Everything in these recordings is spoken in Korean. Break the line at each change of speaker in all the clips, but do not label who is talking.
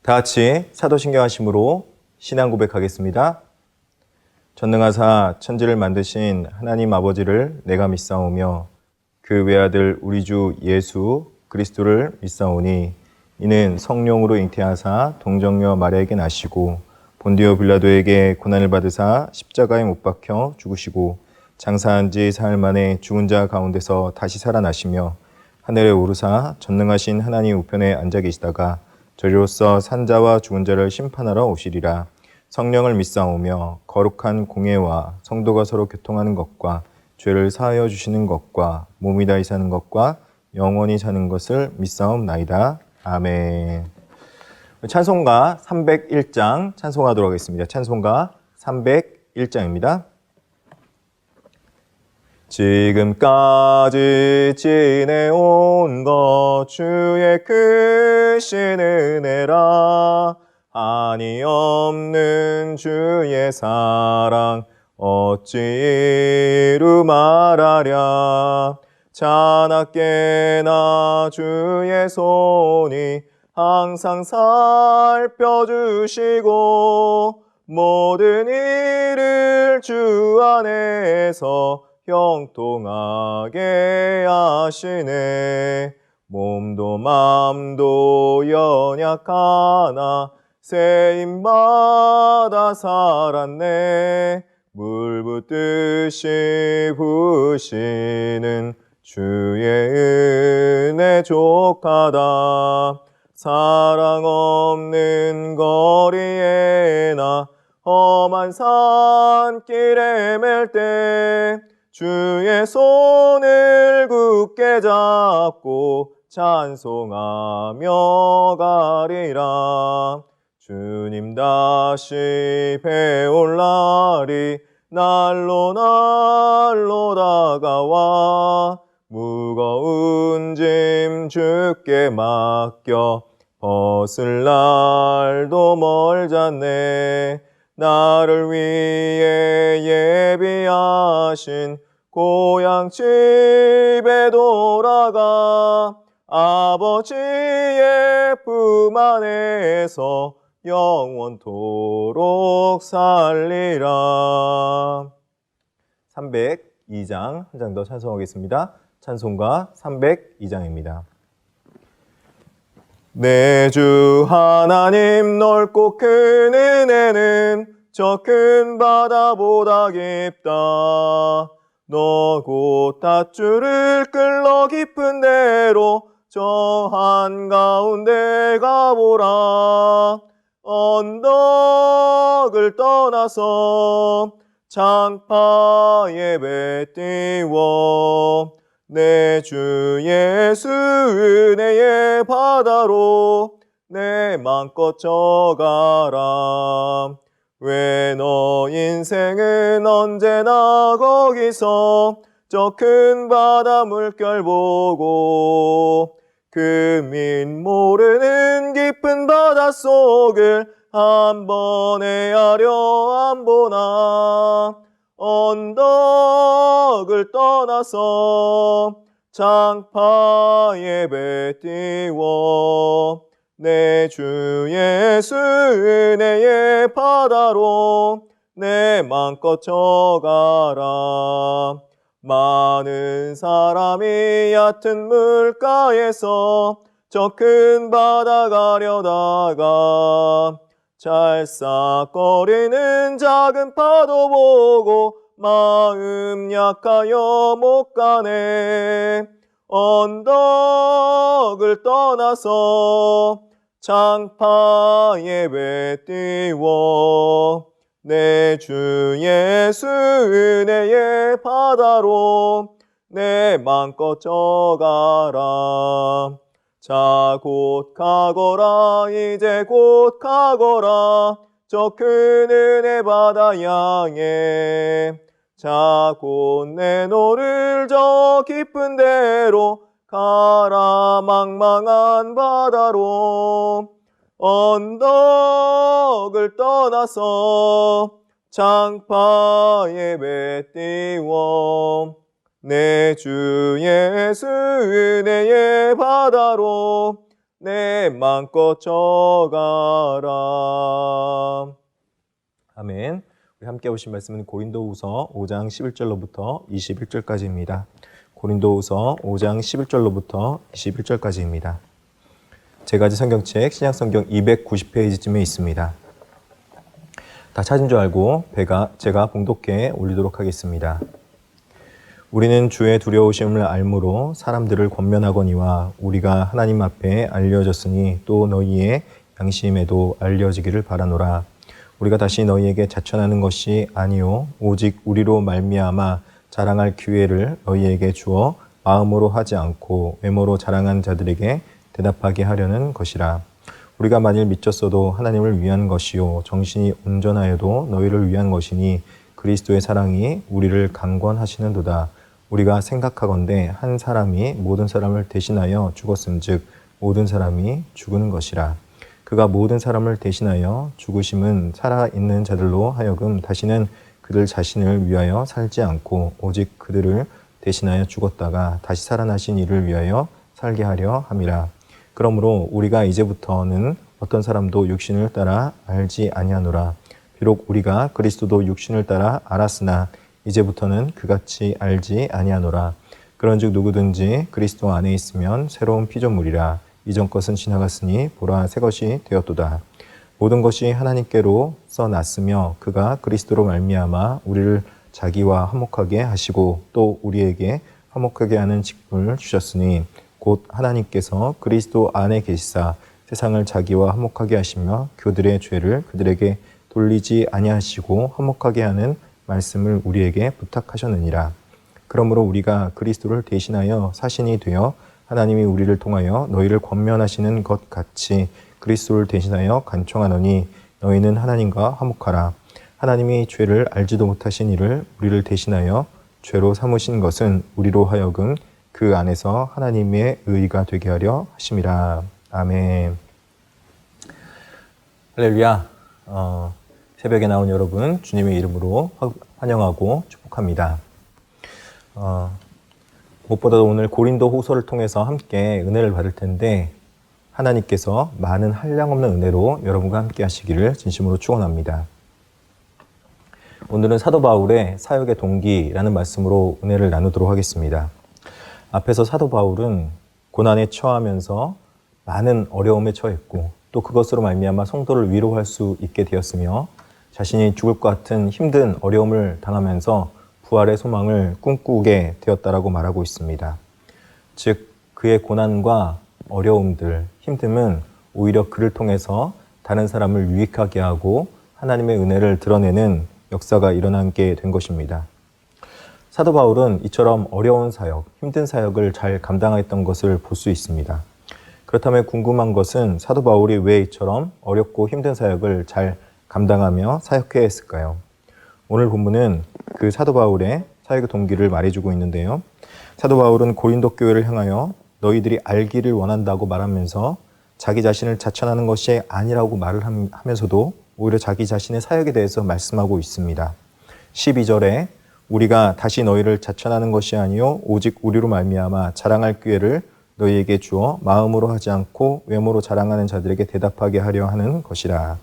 다 같이 사도신경 하심으로 신앙 고백하겠습니다. 전능하사 천지를 만드신 하나님 아버지를 내가 믿사오며 그 외아들 우리 주 예수 그리스도를 믿사오니 이는 성령으로 잉태하사 동정녀 마리아에게 나시고 본디오 빌라도에게 고난을 받으사 십자가에 못 박혀 죽으시고 장사한 지 사흘 만에 죽은 자 가운데서 다시 살아나시며 하늘에 오르사 전능하신 하나님 우편에 앉아 계시다가 저리로서 산자와 죽은 자를 심판하러 오시리라. 성령을 믿사오며 거룩한 공예와 성도가 서로 교통하는 것과 죄를 사하여 주시는 것과 몸이 다히 사는 것과 영원히 사는 것을 믿사옵나이다. 아멘. 찬송가 301장 찬송하도록 하겠습니다. 찬송가 301장입니다. 지금까지 지내온 것 주의 크신 은혜라. 한이 없는 주의 사랑 어찌 이루 말하랴. 자나깨나 주의 손이 항상 살펴주시고 모든 일을 주 안에서 형통하게 하시네. 몸도 맘도 연약하나 세임받아 살았네. 물 붓듯이 부으시는 주의 은혜 족하다. 사랑 없는 거리에나 험한 산길에 맬 때 주의 손을 굳게 잡고 찬송하며 가리라. 주님 다시 배올 날이 날로 다가와 무거운 짐 주께 맡겨 벗을 날도 멀잖네. 나를 위해 예비하신 고향 집에 돌아가 아버지의 품 안에서 영원토록 살리라. 302장 한 장 더 찬송하겠습니다. 찬송가 302장입니다. 내 주 하나님 넓고 큰 은혜는 저 큰 바다보다 깊다. 너 곧 닷줄을 끌러 깊은 데로 저 한가운데 가보라. 언덕을 떠나서 장파에 배 띄워 내 주 예수 은혜의 바다로 내 맘껏 져가라. 왜 너 인생은 언제나 거기서 저 큰 바다 물결 보고 그 민 모르는 깊은 바닷속을 한 번 헤아려 안 보나. 언덕을 떠나서 장파에 배 띄워 내 주 예수 은혜의 바다로 내 맘껏 져가라. 많은 사람이 얕은 물가에서 저 큰 바다 가려다가 찰싹거리는 작은 파도 보고 마음 약하여 못 가네. 언덕을 떠나서 장파에 배 띄워 내 주 예수 은혜의 바다로 내 맘껏 져가라. 자 곧 가거라. 이제 곧 가거라. 저 큰 은혜 바다 향해. 자 곧 내 노를 저 깊은 데로 가라. 망망한 바다로 언덕을 떠나서 장파에 배 띄워 내 주 예수 은혜의 바다로 내 맘껏 져가라. 아멘. 우리 함께 오신 말씀은 고린도후서 5장 11절로부터 21절까지입니다. 고린도후서 5장 11절로부터 21절까지입니다. 제가지 성경책 신약성경 290페이지쯤에 있습니다. 다 찾은 줄 알고 제가 봉독해 올리도록 하겠습니다. 우리는 주의 두려우심을 알므로 사람들을 권면하거니와 우리가 하나님 앞에 알려졌으니 또 너희의 양심에도 알려지기를 바라노라. 우리가 다시 너희에게 자천하는 것이 아니요 오직 우리로 말미암아 자랑할 기회를 너희에게 주어 마음으로 하지 않고 외모로 자랑한 자들에게 대답하게 하려는 것이라. 우리가 만일 미쳤어도 하나님을 위한 것이요 정신이 온전하여도 너희를 위한 것이니 그리스도의 사랑이 우리를 강권하시는도다. 우리가 생각하건대 한 사람이 모든 사람을 대신하여 죽었음즉 모든 사람이 죽은 것이라. 그가 모든 사람을 대신하여 죽으심은 살아있는 자들로 하여금 다시는 그들 자신을 위하여 살지 않고 오직 그들을 대신하여 죽었다가 다시 살아나신 이를 위하여 살게 하려 함이라. 그러므로 우리가 이제부터는 어떤 사람도 육신을 따라 알지 아니하노라. 비록 우리가 그리스도도 육신을 따라 알았으나 이제부터는 그같이 알지 아니하노라. 그런즉 누구든지 그리스도 안에 있으면 새로운 피조물이라. 이전 것은 지나갔으니 보라 새 것이 되었도다. 모든 것이 하나님께로서 났으며 그가 그리스도로 말미암아 우리를 자기와 화목하게 하시고 또 우리에게 화목하게 하는 직분을 주셨으니 곧 하나님께서 그리스도 안에 계시사 세상을 자기와 화목하게 하시며 그들의 죄를 그들에게 돌리지 아니하시고 화목하게 하는 말씀을 우리에게 부탁하셨느니라. 그러므로 우리가 그리스도를 대신하여 사신이 되어 하나님이 우리를 통하여 너희를 권면하시는 것 같이 그리스도를 대신하여 간청하노니 너희는 하나님과 화목하라. 하나님이 죄를 알지도 못하신 이를 우리를 대신하여 죄로 삼으신 것은 우리로 하여금 그 안에서 하나님의 의의가 되게 하려 하심이라. 아멘. 할렐루야. 새벽에 나온 여러분 주님의 이름으로 환영하고 축복합니다. 무엇보다도 오늘 고린도 후서를 통해서 함께 은혜를 받을 텐데 하나님께서 많은 한량없는 은혜로 여러분과 함께 하시기를 진심으로 축원합니다. 오늘은 사도 바울의 사역의 동기라는 말씀으로 은혜를 나누도록 하겠습니다. 앞에서 사도 바울은 고난에 처하면서 많은 어려움에 처했고 또 그것으로 말미암아 성도를 위로할 수 있게 되었으며 자신이 죽을 것 같은 힘든 어려움을 당하면서 부활의 소망을 꿈꾸게 되었다라고 말하고 있습니다. 즉 그의 고난과 어려움들, 힘듦은 오히려 그를 통해서 다른 사람을 유익하게 하고 하나님의 은혜를 드러내는 역사가 일어나게 된 것입니다. 사도 바울은 이처럼 어려운 사역, 힘든 사역을 잘 감당했던 것을 볼 수 있습니다. 그렇다면 궁금한 것은 사도 바울이 왜 이처럼 어렵고 힘든 사역을 잘 감당하며 사역해야 했을까요? 오늘 본문은 그 사도 바울의 사역의 동기를 말해주고 있는데요. 사도 바울은 고린도 교회를 향하여 너희들이 알기를 원한다고 말하면서 자기 자신을 자천하는 것이 아니라고 말을 하면서도 오히려 자기 자신의 사역에 대해서 말씀하고 있습니다. 12절에 우리가 다시 너희를 자천하는 것이 아니요 오직 우리로 말미암아 자랑할 기회를 너희에게 주어 마음으로 하지 않고 외모로 자랑하는 자들에게 대답하게 하려 하는 것이라.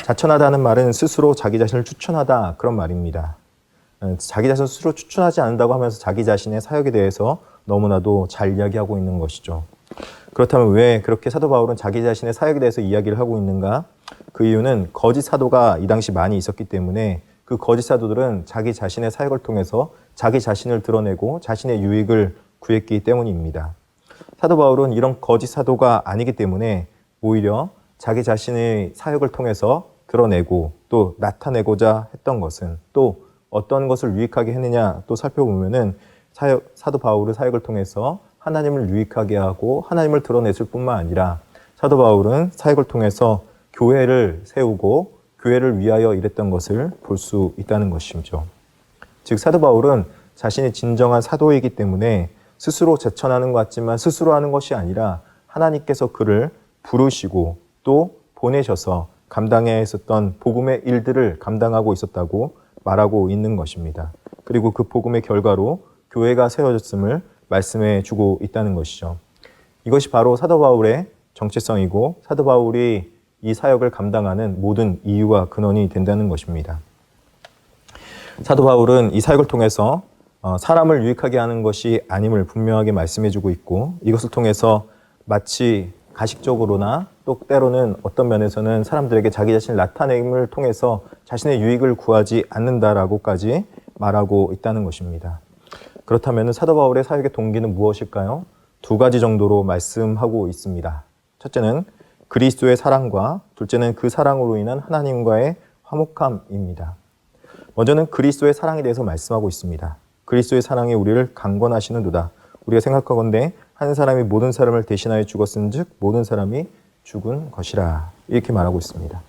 자천하다는 말은 스스로 자기 자신을 추천하다 그런 말입니다. 자기 자신을 스스로 추천하지 않는다고 하면서 자기 자신의 사역에 대해서 너무나도 잘 이야기하고 있는 것이죠. 그렇다면 왜 그렇게 사도 바울은 자기 자신의 사역에 대해서 이야기를 하고 있는가? 그 이유는 거짓 사도가 이 당시 많이 있었기 때문에 그 거짓 사도들은 자기 자신의 사역을 통해서 자기 자신을 드러내고 자신의 유익을 구했기 때문입니다. 사도 바울은 이런 거짓 사도가 아니기 때문에 오히려 자기 자신의 사역을 통해서 드러내고 또 나타내고자 했던 것은 또 어떤 것을 유익하게 했느냐 또 살펴보면은 사도 바울의 사역을 통해서 하나님을 유익하게 하고 하나님을 드러냈을 뿐만 아니라 사도 바울은 사역을 통해서 교회를 세우고 교회를 위하여 일했던 것을 볼 수 있다는 것이죠. 즉 사도 바울은 자신이 진정한 사도이기 때문에 스스로 제천하는 것 같지만 스스로 하는 것이 아니라 하나님께서 그를 부르시고 또 보내셔서 감당해야 했었던 복음의 일들을 감당하고 있었다고 말하고 있는 것입니다. 그리고 그 복음의 결과로 교회가 세워졌음을 말씀해 주고 있다는 것이죠. 이것이 바로 사도 바울의 정체성이고 사도 바울이 이 사역을 감당하는 모든 이유와 근원이 된다는 것입니다. 사도 바울은 이 사역을 통해서 사람을 유익하게 하는 것이 아님을 분명하게 말씀해주고 있고, 이것을 통해서 마치 가식적으로나 또 때로는 어떤 면에서는 사람들에게 자기 자신을 나타냄을 통해서 자신의 유익을 구하지 않는다라고까지 말하고 있다는 것입니다. 그렇다면 사도 바울의 사역의 동기는 무엇일까요? 두 가지 정도로 말씀하고 있습니다. 첫째는 그리스도의 사랑과 둘째는 그 사랑으로 인한 하나님과의 화목함입니다. 먼저는 그리스도의 사랑에 대해서 말씀하고 있습니다. 그리스도의 사랑이 우리를 강권하시는도다. 우리가 생각하건대 한 사람이 모든 사람을 대신하여 죽었은즉 모든 사람이 죽은 것이라, 이렇게 말하고 있습니다.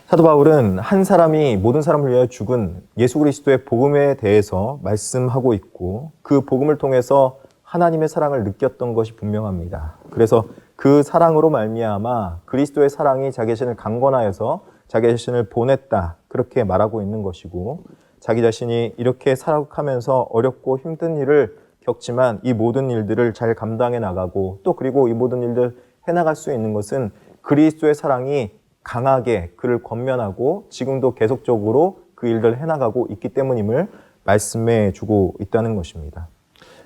사도 바울은 한 사람이 모든 사람을 위하여 죽은 예수 그리스도의 복음에 대해서 말씀하고 있고, 그 복음을 통해서 하나님의 사랑을 느꼈던 것이 분명합니다. 그래서 그 사랑으로 말미암아 그리스도의 사랑이 자기 자신을 강권하여서 자기 자신을 보냈다, 그렇게 말하고 있는 것이고, 자기 자신이 이렇게 살아가면서 어렵고 힘든 일을 겪지만 이 모든 일들을 잘 감당해 나가고, 또 그리고 이 모든 일들 해나갈 수 있는 것은 그리스도의 사랑이 강하게 그를 권면하고 지금도 계속적으로 그 일들을 해나가고 있기 때문임을 말씀해 주고 있다는 것입니다.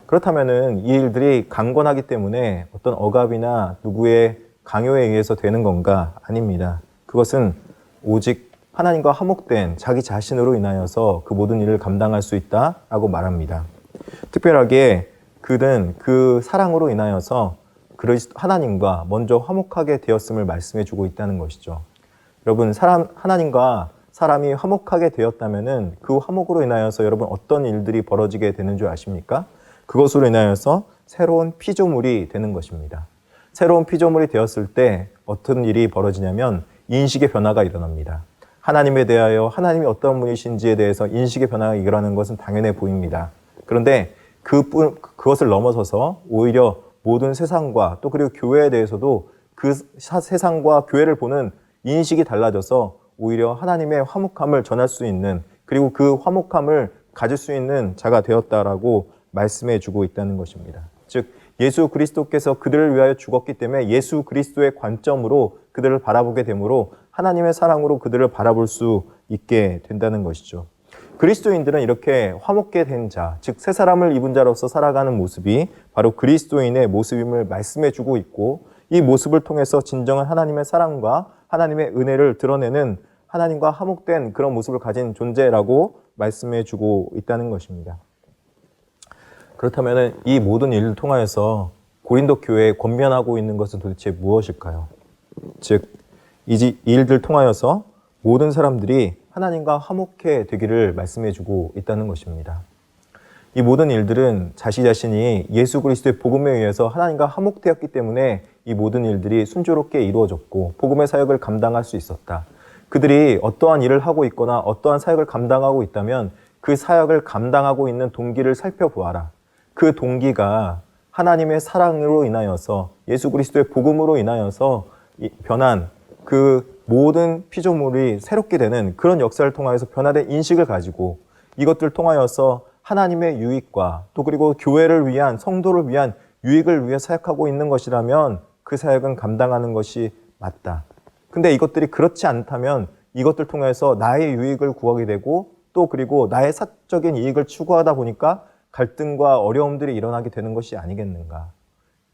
그렇다면은 이 일들이 강권하기 때문에 어떤 억압이나 누구의 강요에 의해서 되는 건가? 아닙니다. 그것은 오직 하나님과 화목된 자기 자신으로 인하여서 그 모든 일을 감당할 수 있다라고 말합니다. 특별하게 그는 그 사랑으로 인하여서 하나님과 먼저 화목하게 되었음을 말씀해 주고 있다는 것이죠. 여러분, 하나님과 사람이 화목하게 되었다면은 그 화목으로 인하여서 여러분 어떤 일들이 벌어지게 되는 줄 아십니까? 그것으로 인하여서 새로운 피조물이 되는 것입니다. 새로운 피조물이 되었을 때 어떤 일이 벌어지냐면 인식의 변화가 일어납니다. 하나님에 대하여 하나님이 어떤 분이신지에 대해서 인식의 변화가 일어나는 것은 당연해 보입니다. 그런데 그것을 넘어서서 오히려 모든 세상과 또 그리고 교회에 대해서도 그 세상과 교회를 보는 인식이 달라져서 오히려 하나님의 화목함을 전할 수 있는, 그리고 그 화목함을 가질 수 있는 자가 되었다라고 말씀해 주고 있다는 것입니다. 즉 예수 그리스도께서 그들을 위하여 죽었기 때문에 예수 그리스도의 관점으로 그들을 바라보게 되므로 하나님의 사랑으로 그들을 바라볼 수 있게 된다는 것이죠. 그리스도인들은 이렇게 화목게 된 자, 즉 새 사람을 입은 자로서 살아가는 모습이 바로 그리스도인의 모습임을 말씀해 주고 있고, 이 모습을 통해서 진정한 하나님의 사랑과 하나님의 은혜를 드러내는 하나님과 화목된 그런 모습을 가진 존재라고 말씀해 주고 있다는 것입니다. 그렇다면 이 모든 일을 통하여서 고린도 교회에 권면하고 있는 것은 도대체 무엇일까요? 즉, 이 일들 통하여서 모든 사람들이 하나님과 화목해 되기를 말씀해 주고 있다는 것입니다. 이 모든 일들은 자신이 예수 그리스도의 복음에 의해서 하나님과 화목되었기 때문에 이 모든 일들이 순조롭게 이루어졌고 복음의 사역을 감당할 수 있었다. 그들이 어떠한 일을 하고 있거나 어떠한 사역을 감당하고 있다면 그 사역을 감당하고 있는 동기를 살펴보아라. 그 동기가 하나님의 사랑으로 인하여서 예수 그리스도의 복음으로 인하여서 변한 그 모든 피조물이 새롭게 되는 그런 역사를 통하여서 변화된 인식을 가지고 이것들 통하여서 하나님의 유익과 또 그리고 교회를 위한, 성도를 위한 유익을 위해 사역하고 있는 것이라면 그 사역은 감당하는 것이 맞다. 근데 이것들이 그렇지 않다면 이것들 통해서 나의 유익을 구하게 되고 또 그리고 나의 사적인 이익을 추구하다 보니까 갈등과 어려움들이 일어나게 되는 것이 아니겠는가.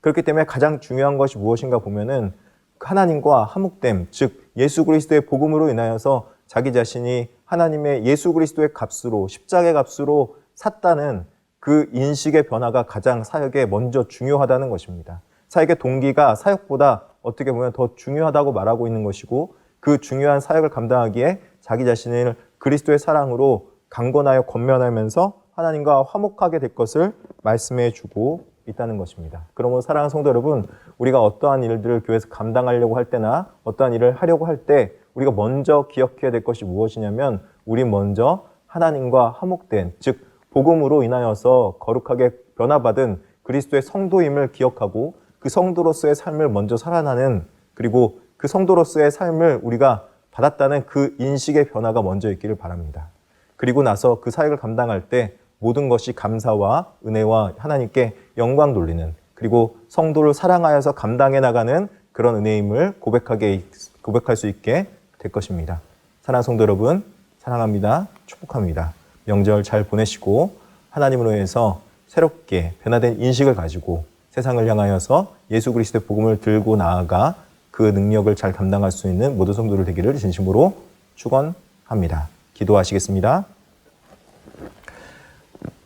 그렇기 때문에 가장 중요한 것이 무엇인가 보면은 하나님과 화목됨, 즉 예수 그리스도의 복음으로 인하여서 자기 자신이 하나님의 예수 그리스도의 값으로, 십자가의 값으로 샀다는 그 인식의 변화가 가장 사역에 먼저 중요하다는 것입니다. 사역의 동기가 사역보다 어떻게 보면 더 중요하다고 말하고 있는 것이고, 그 중요한 사역을 감당하기에 자기 자신을 그리스도의 사랑으로 강권하여 권면하면서 하나님과 화목하게 될 것을 말씀해 주고 있다는 것입니다. 그러므로 사랑하는 성도 여러분, 우리가 어떠한 일들을 교회에서 감당하려고 할 때나 어떠한 일을 하려고 할 때 우리가 먼저 기억해야 될 것이 무엇이냐면, 우리 먼저 하나님과 화목된, 즉 복음으로 인하여서 거룩하게 변화받은 그리스도의 성도임을 기억하고 그 성도로서의 삶을 먼저 살아나는, 그리고 그 성도로서의 삶을 우리가 받았다는 그 인식의 변화가 먼저 있기를 바랍니다. 그리고 나서 그 사역을 감당할 때 모든 것이 감사와 은혜와 하나님께 영광 돌리는, 그리고 성도를 사랑하여서 감당해 나가는 그런 은혜임을 고백할 수 있게 될 것입니다. 사랑하는 성도 여러분, 사랑합니다. 축복합니다. 명절 잘 보내시고 하나님으로 인해서 새롭게 변화된 인식을 가지고 세상을 향하여서 예수 그리스도의 복음을 들고 나아가 그 능력을 잘 감당할 수 있는 모든 성도들 되기를 진심으로 축원합니다. 기도하시겠습니다.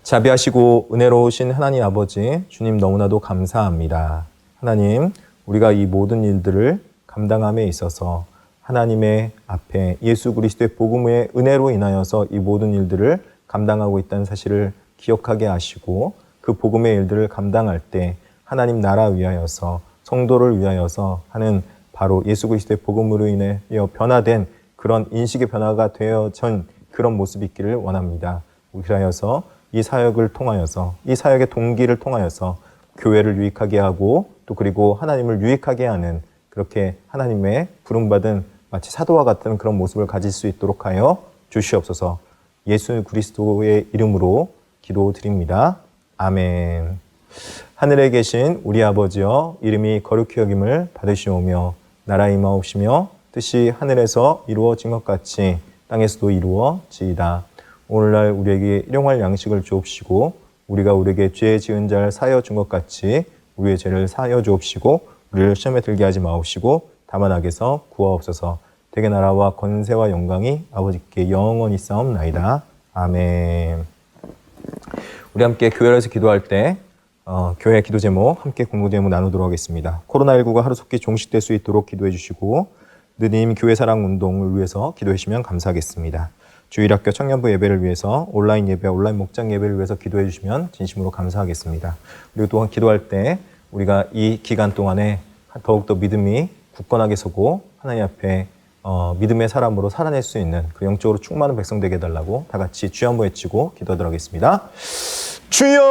자비하시고 은혜로우신 하나님 아버지, 주님 너무나도 감사합니다. 하나님, 우리가 이 모든 일들을 감당함에 있어서 하나님의 앞에 예수 그리스도의 복음의 은혜로 인하여서 이 모든 일들을 감당하고 있다는 사실을 기억하게 하시고 그 복음의 일들을 감당할 때 하나님 나라 위하여서 성도를 위하여서 하는 바로 예수 그리스도의 복음으로 인해 변화된 그런 인식의 변화가 되어진 그런 모습이 있기를 원합니다. 그리하여서 이 사역을 통하여서 이 사역의 동기를 통하여서 교회를 유익하게 하고 또 그리고 하나님을 유익하게 하는 그렇게 하나님의 부름받은 마치 사도와 같은 그런 모습을 가질 수 있도록 하여 주시옵소서. 예수 그리스도의 이름으로 기도드립니다. 아멘. 하늘에 계신 우리 아버지여, 이름이 거룩히 여김을 받으시오며 나라 임하옵시며 뜻이 하늘에서 이루어진 것 같이 땅에서도 이루어지이다. 오늘날 우리에게 일용할 양식을 주옵시고 우리가 우리에게 죄 지은 자를 사하여 준 것 같이 우리의 죄를 사하여 주옵시고 우리를 시험에 들게 하지 마옵시고 다만 악에서 구하옵소서. 대개 나라와 권세와 영광이 아버지께 영원히 싸움나이다. 아멘. 우리 함께 교회에서 기도할 때 교회 기도 제목 함께 공동 제목 나누도록 하겠습니다. 코로나19가 하루속히 종식될 수 있도록 기도해 주시고 느님 교회 사랑 운동을 위해서 기도해 주시면 감사하겠습니다. 주일학교 청년부 예배를 위해서 온라인 예배, 온라인 목장 예배를 위해서 기도해 주시면 진심으로 감사하겠습니다. 그리고 또한 기도할 때 우리가 이 기간 동안에 더욱더 믿음이 굳건하게 서고 하나님 앞에 믿음의 사람으로 살아낼 수 있는 그 영적으로 충만한 백성 되게 해달라고 다 같이 주여 한번 외치고 기도하도록 하겠습니다. 주여!